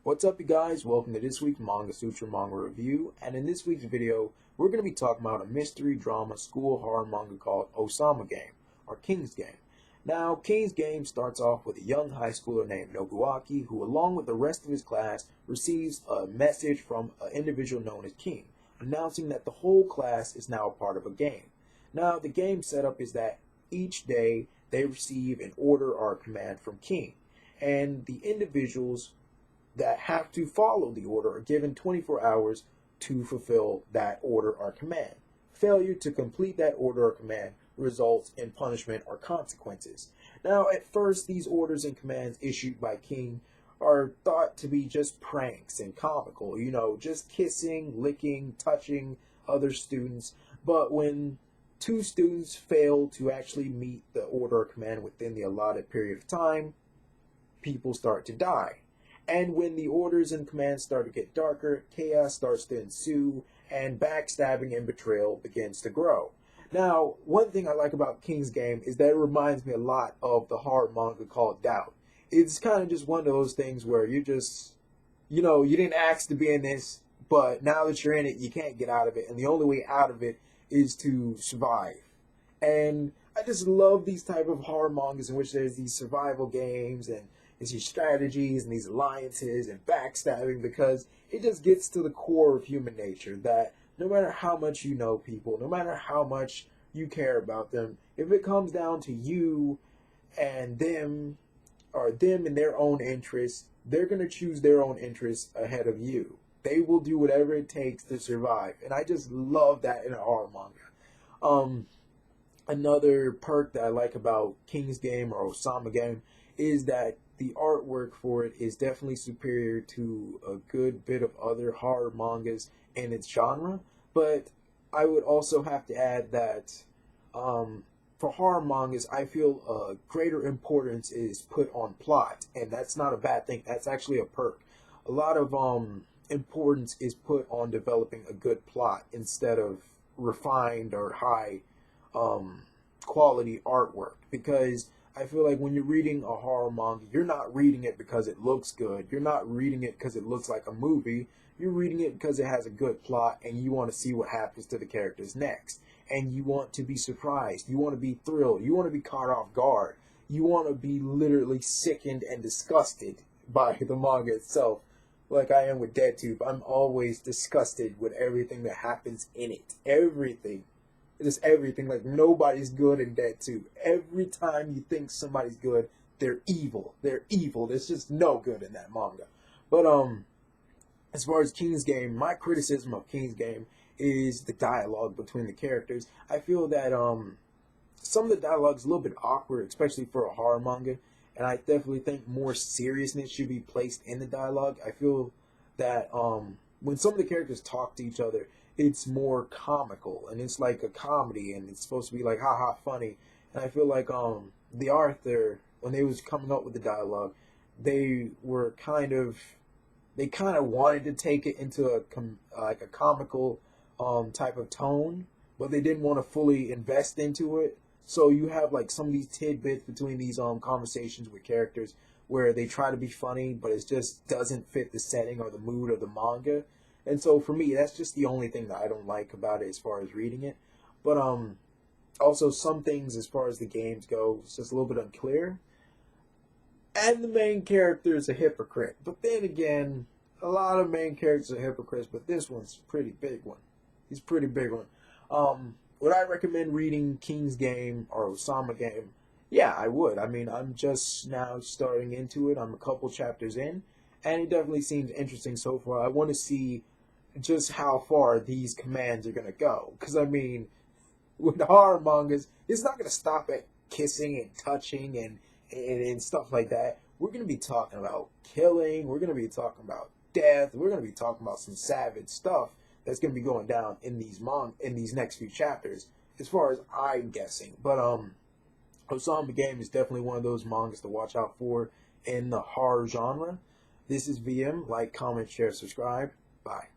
What's up, you guys? Welcome to this week's Sutra manga review. And in this week's video, we're going to be talking about a mystery drama school horror manga called Ousama Game, or King's Game. Now, King's Game starts off with a young high schooler named Nobuaki, who along with the rest of his class receives a message from an individual known as King, announcing that the whole class is now a part of a game. Now, the game setup is that each day they receive an order or a command from King, and the individuals that have to follow the order are given 24 hours to fulfill that order or command. Failure to complete that order or command results in punishment or consequences. Now, at first, these orders and commands issued by King are thought to be just pranks and comical, just kissing, licking, touching other students. But when two students fail to actually meet the order or command within the allotted period of time, people start to die. And when the orders and commands start to get darker, chaos starts to ensue, and backstabbing and betrayal begins to grow. Now, one thing I like about King's Game is that it reminds me a lot of the horror manga called Doubt. It's kind of just one of those things where you just, you didn't ask to be in this, but now that you're in it, you can't get out of it. And the only way out of it is to survive. And I just love these type of horror mangas in which there's these survival games and these strategies and these alliances and backstabbing, because it just gets to the core of human nature that no matter how much you know people, no matter how much you care about them, if it comes down to you and them, or them and their own interests, they're going to choose their own interests ahead of you. They will do whatever it takes to survive. And I just love that in a horror manga. Another perk that I like about King's Game or Ousama Game is that the artwork for it is definitely superior to a good bit of other horror mangas in its genre. But I would also have to add that for horror mangas, I feel a greater importance is put on plot, and that's not a bad thing. That's actually a perk. A lot of importance is put on developing a good plot instead of refined or high quality artwork, because I feel like when you're reading a horror manga, you're not reading it because it looks good. You're not reading it because it looks like a movie. You're reading it because it has a good plot and you want to see what happens to the characters next. And you want to be surprised. You want to be thrilled. You want to be caught off guard. You want to be literally sickened and disgusted by the manga itself. Like I am with Dead Tube. I'm always disgusted with everything that happens in it. Everything. Just everything. Like, nobody's good in Dead Tube. Every time you think somebody's good, they're evil. They're evil. There's just no good in that manga. But as far as King's Game, my criticism of King's Game is the dialogue between the characters. I feel that some of the dialogue is a little bit awkward, especially for a horror manga, and I definitely think more seriousness should be placed in the dialogue. I feel that when some of the characters talk to each other, it's more comical, and it's like a comedy, and it's supposed to be like haha funny. And I feel like the author, when they was coming up with the dialogue, they kind of wanted to take it into a comical type of tone, but they didn't want to fully invest into it. So you have like some of these tidbits between these conversations with characters where they try to be funny, but it just doesn't fit the setting or the mood of the manga. And so for me, that's just the only thing that I don't like about it as far as reading it. But also some things as far as the games go, it's just a little bit unclear. And the main character is a hypocrite. But then again, a lot of main characters are hypocrites, but this one's a pretty big one. He's a pretty big one. Would I recommend reading King's Game or Ousama Game? Yeah, I would. I mean, I'm just now starting into it. I'm a couple chapters in, and it definitely seems interesting so far. I want to see just how far these commands are going to go. Because, I mean, with horror mangas, it's not going to stop at kissing and touching and stuff like that. We're going to be talking about killing. We're going to be talking about death. We're going to be talking about some savage stuff that's going to be going down in these next few chapters, as far as I'm guessing. But Ousama Game is definitely one of those mangas to watch out for in the horror genre. This is VM. Like, comment, share, subscribe. Bye.